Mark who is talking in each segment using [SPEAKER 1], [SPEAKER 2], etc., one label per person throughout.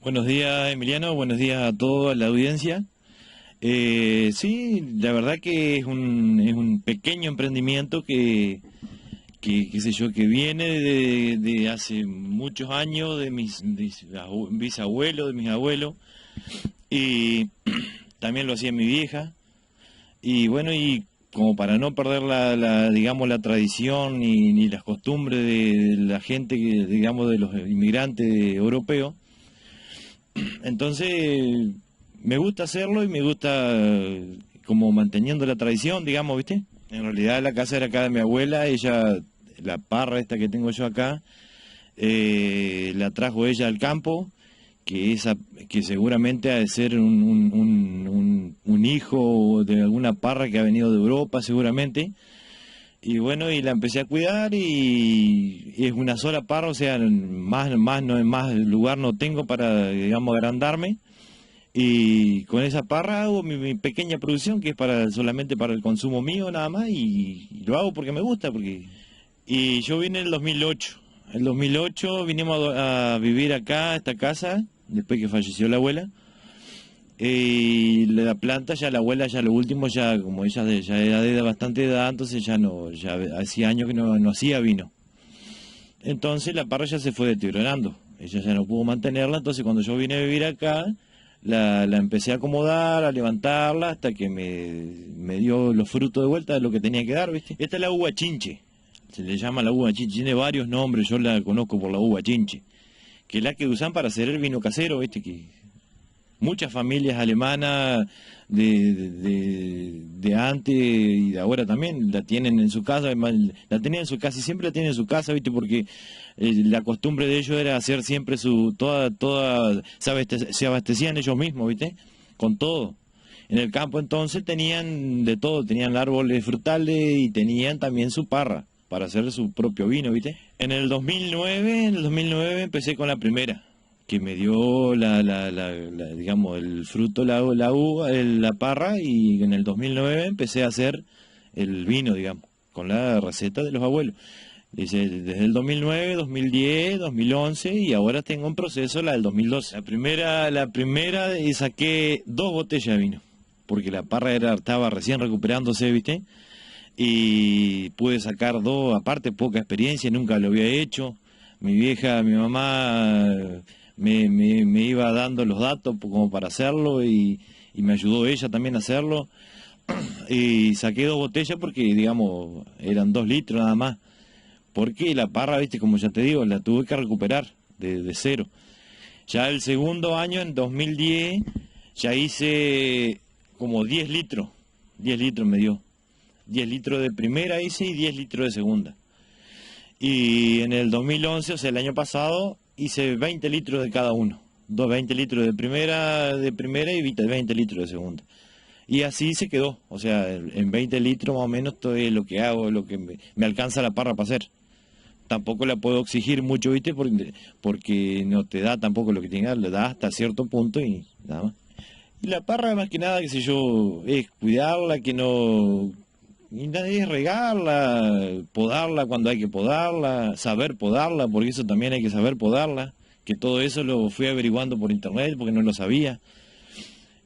[SPEAKER 1] Buenos días, Emiliano, buenos días a toda la audiencia. Sí, la verdad que es un pequeño emprendimiento que, qué sé yo, que viene de hace muchos años, de mis bisabuelos, de mis abuelos, y también lo hacía mi vieja. Y bueno, y como para no perder digamos, la tradición ni las costumbres de la gente, digamos, de los inmigrantes europeos. Entonces, me gusta hacerlo y me gusta como manteniendo la tradición, digamos, ¿viste? En realidad la casa era acá de mi abuela, ella, la parra esta que tengo yo acá, la trajo ella al campo, que seguramente ha de ser un hijo de alguna parra que ha venido de Europa, seguramente. Y bueno, y la empecé a cuidar y es una sola parra, o sea, más lugar no tengo para, digamos, agrandarme. Y con esa parra hago mi pequeña producción, que es solamente para el consumo mío nada más, y lo hago porque me gusta, Y yo vine en el 2008. En el 2008 vinimos a vivir acá, a esta casa, después que falleció la abuela. Y la planta ya, la abuela ya lo último, ya como ella ya era de bastante edad, entonces ya no, ya hacía años que no hacía vino. Entonces la parra ya se fue deteriorando, ella ya no pudo mantenerla, entonces cuando yo vine a vivir acá, la empecé a acomodar, a levantarla, hasta que me dio los frutos de vuelta de lo que tenía que dar, ¿viste? Esta es la uva chinche, se le llama la uva chinche, tiene varios nombres, yo la conozco por la uva chinche, que es la que usan para hacer el vino casero, ¿viste? Que muchas familias alemanas de antes y de ahora también la tienen en su casa, además, la tenían en su casa y siempre la tienen en su casa, ¿viste? Porque la costumbre de ellos era hacer siempre se abastecían ellos mismos, ¿viste? Con todo. En el campo entonces tenían de todo, tenían árboles frutales y tenían también su parra para hacer su propio vino, ¿viste? En el 2009 empecé con la primera que me dio digamos, el fruto, la uva, la parra, y en el 2009 empecé a hacer el vino, digamos, con la receta de los abuelos. Dice, desde el 2009, 2010, 2011 y ahora tengo un proceso, la del 2012. La primera saqué 2 botellas de vino, porque la parra estaba recién recuperándose, ¿viste? Y pude sacar dos, aparte poca experiencia, nunca lo había hecho. Mi vieja, mi mamá me iba dando los datos como para hacerlo y me ayudó ella también a hacerlo. Y saqué 2 botellas porque, digamos, eran 2 litros nada más. Porque la parra, viste, como ya te digo, la tuve que recuperar de cero. Ya el segundo año, en 2010, ya hice como 10 litros. 10 litros me dio. 10 litros de primera hice y 10 litros de segunda. Y en el 2011, o sea, el año pasado, hice 20 litros de cada uno. 20 litros de primera y 20 litros de segunda. Y así se quedó. O sea, en 20 litros más o menos todo es lo que hago, lo que me alcanza la parra para hacer. Tampoco la puedo exigir mucho, ¿viste? Porque no te da tampoco lo que tiene que dar, le da hasta cierto punto y nada más. Y la parra, más que nada, qué sé yo, es cuidarla, que no. Y nada, es regarla, podarla cuando hay que podarla, saber podarla, porque eso también hay que saber podarla, que todo eso lo fui averiguando por internet porque no lo sabía.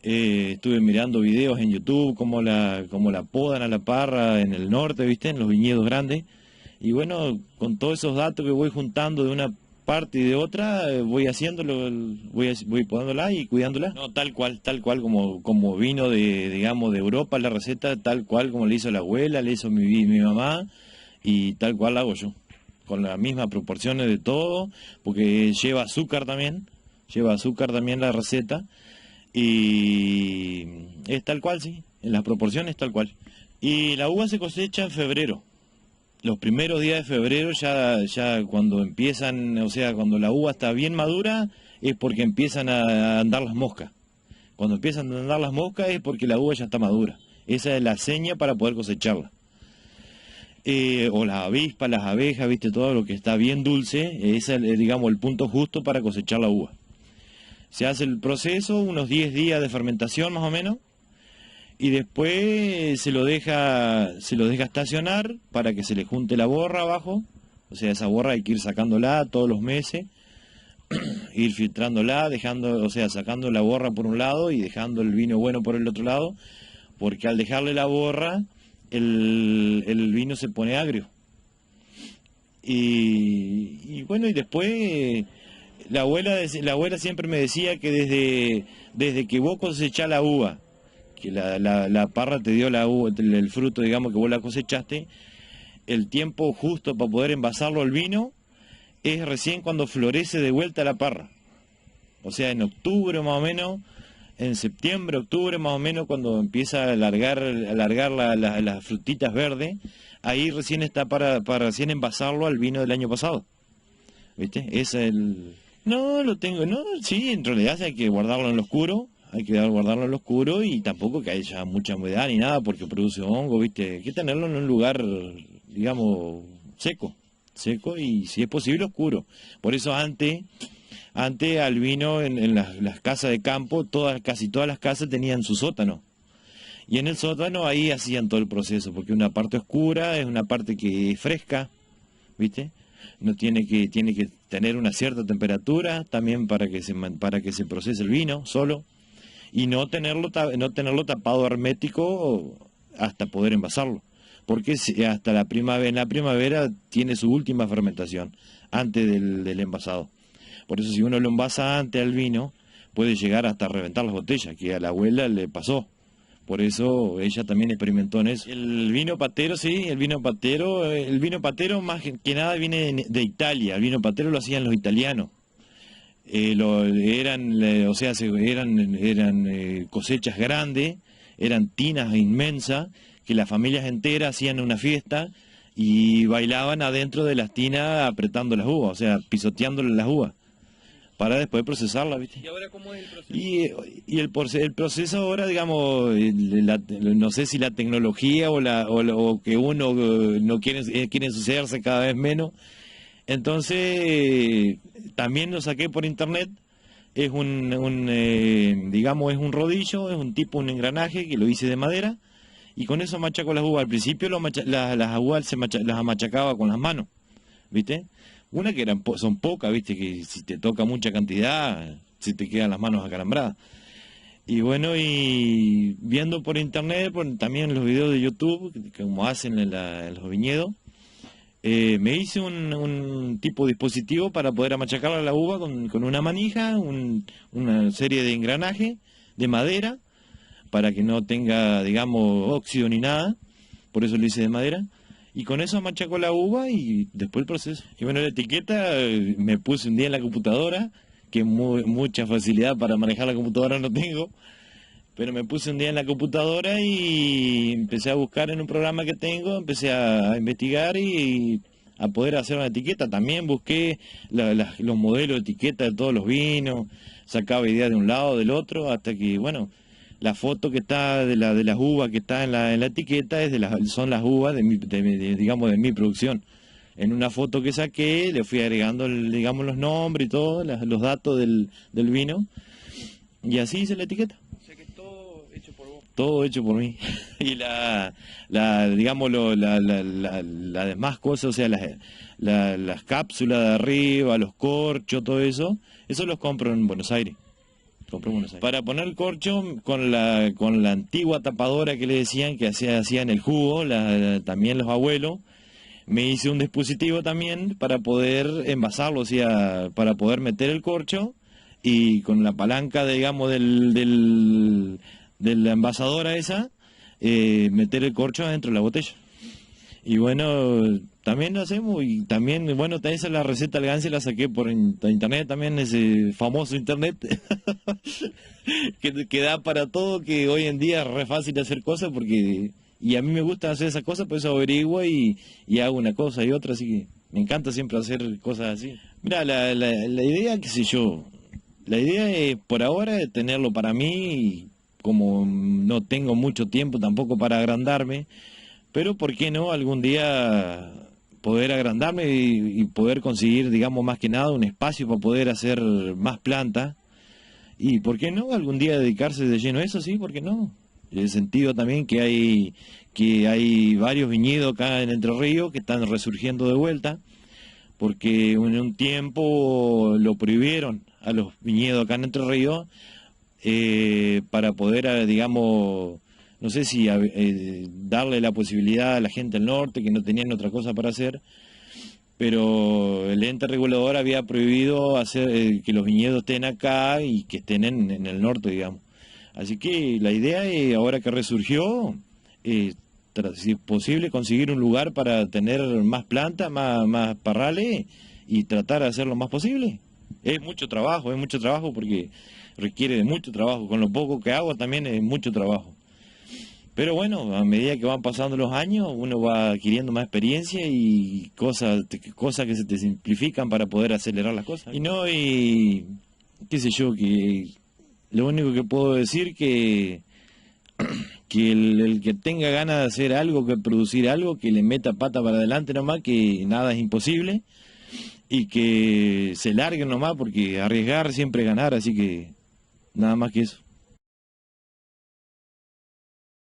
[SPEAKER 1] Estuve mirando videos en YouTube, cómo la podan a la parra en el norte, ¿viste? En los viñedos grandes. Y bueno, con todos esos datos que voy juntando de una parte y de otra, voy haciéndolo, voy podándola y cuidándola. No, tal cual como vino digamos, de Europa la receta, tal cual como le hizo la abuela, le hizo mi mamá, y tal cual la hago yo. Con las mismas proporciones de todo, porque lleva azúcar también la receta, y es tal cual, sí, en las proporciones tal cual. Y la uva se cosecha en febrero. Los primeros días de febrero ya cuando empiezan, o sea, cuando la uva está bien madura, es porque empiezan a andar las moscas. Cuando empiezan a andar las moscas es porque la uva ya está madura. Esa es la seña para poder cosecharla. O las avispas, las abejas, viste, todo lo que está bien dulce, ese es, digamos, el punto justo para cosechar la uva. Se hace el proceso, unos 10 días de fermentación más o menos, y después se lo deja estacionar para que se le junte la borra abajo. O sea, esa borra hay que ir sacándola todos los meses, ir filtrándola, dejando, o sea, sacando la borra por un lado y dejando el vino bueno por el otro lado, porque al dejarle la borra, el vino se pone agrio. Y bueno, y después la abuela siempre me decía que desde que vos cosechás la uva, que la parra te dio la uva, el fruto, digamos, que vos la cosechaste, el tiempo justo para poder envasarlo al vino es recién cuando florece de vuelta la parra. O sea, en octubre más o menos, en septiembre, octubre más o menos, cuando empieza a alargar las frutitas verdes, ahí recién está para recién envasarlo al vino del año pasado. ¿Viste? Es el... No, lo tengo, no, sí, en realidad hay que guardarlo en lo oscuro, hay que guardarlo en lo oscuro y tampoco que haya mucha humedad ni nada porque produce hongo, ¿viste? Hay que tenerlo en un lugar, digamos, seco y si es posible oscuro. Por eso antes al vino en las casas de campo, casi todas las casas tenían su sótano. Y en el sótano ahí hacían todo el proceso, porque una parte oscura es una parte que es fresca, ¿viste? No tiene que tener una cierta temperatura también para que se procese el vino solo y no tenerlo tapado hermético hasta poder envasarlo, porque hasta en la primavera tiene su última fermentación antes del envasado. Por eso si uno lo envasa antes al vino, puede llegar hasta reventar las botellas, que a la abuela le pasó. Por eso ella también experimentó en eso. El vino patero, sí, el vino patero más que nada viene de Italia. El vino patero lo hacían los italianos. O sea, eran cosechas grandes, eran tinas inmensas, que las familias enteras hacían una fiesta y bailaban adentro de las tinas apretando las uvas, o sea, pisoteándole las uvas para después procesarla, ¿viste?
[SPEAKER 2] ¿Y ahora cómo es el proceso?
[SPEAKER 1] El proceso ahora, digamos, no sé si la tecnología o que uno no quiere ensuciarse cada vez menos. Entonces, también lo saqué por internet. Es digamos, es un rodillo, es un engranaje que lo hice de madera y con eso machaco las uvas. Al principio las uvas las machacaba con las manos, ¿viste? Una que son pocas, viste, que si te toca mucha cantidad, si te quedan las manos acalambradas. Y bueno, y viendo por internet, también los videos de YouTube, como hacen en los viñedos, me hice un tipo de dispositivo para poder amachacar la uva con una manija, una serie de engranajes de madera, para que no tenga, digamos, óxido ni nada, por eso lo hice de madera. Y con eso machaco la uva y después el proceso. Y bueno, la etiqueta me puse un día en la computadora, que mucha facilidad para manejar la computadora no tengo, pero me puse un día en la computadora y empecé a buscar en un programa que tengo, empecé a investigar y a poder hacer una etiqueta. También busqué los modelos de etiqueta de todos los vinos, sacaba ideas de un lado, del otro, hasta que, bueno, la foto que está de las uvas que está en la etiqueta son las uvas digamos, de mi producción. En una foto que saqué le fui agregando, digamos, los nombres y todo, los datos del vino, y así hice la etiqueta.
[SPEAKER 2] O sea que es todo hecho por vos.
[SPEAKER 1] Todo hecho por mí. Y digamos, las demás cosas, o sea, las cápsulas de arriba, los corchos, todo eso los compro en Buenos Aires. Para poner el corcho con la antigua tapadora que le decían que hacían el jugo, también los abuelos, me hice un dispositivo también para poder envasarlo, o sea, para poder meter el corcho y con la palanca, digamos, de la envasadora esa, meter el corcho dentro de la botella. Y bueno, también lo hacemos y también, bueno, esa es la receta elegancia, la saqué por internet también, ese famoso internet que da para todo, que hoy en día es re fácil hacer cosas porque, y a mí me gusta hacer esas cosas, pues averiguo y hago una cosa y otra, así que me encanta siempre hacer cosas así. Mira, la idea, qué sé yo, la idea es por ahora es tenerlo para mí, y como no tengo mucho tiempo tampoco para agrandarme, pero ¿por qué no algún día poder agrandarme y poder conseguir, digamos, más que nada un espacio para poder hacer más plantas? Y ¿por qué no algún día dedicarse de lleno a eso? Sí, ¿por qué no? En el sentido también que hay varios viñedos acá en Entre Ríos que están resurgiendo de vuelta, porque en un tiempo lo prohibieron a los viñedos acá en Entre Ríos, para poder, digamos, no sé si darle la posibilidad a la gente del norte que no tenían otra cosa para hacer, pero el ente regulador había prohibido hacer que los viñedos estén acá y que estén en el norte, digamos. Así que la idea es, ahora que resurgió, si es posible, conseguir un lugar para tener más plantas, más parrales y tratar de hacer lo más posible. Es mucho trabajo porque requiere de mucho trabajo. Con lo poco que hago también es mucho trabajo. Pero bueno, a medida que van pasando los años, uno va adquiriendo más experiencia y cosas que se te simplifican para poder acelerar las cosas. Y qué sé yo, que lo único que puedo decir que el que tenga ganas de hacer algo, que producir algo, que le meta pata para adelante nomás, que nada es imposible y que se larguen nomás, porque arriesgar siempre es ganar, así que nada más que eso.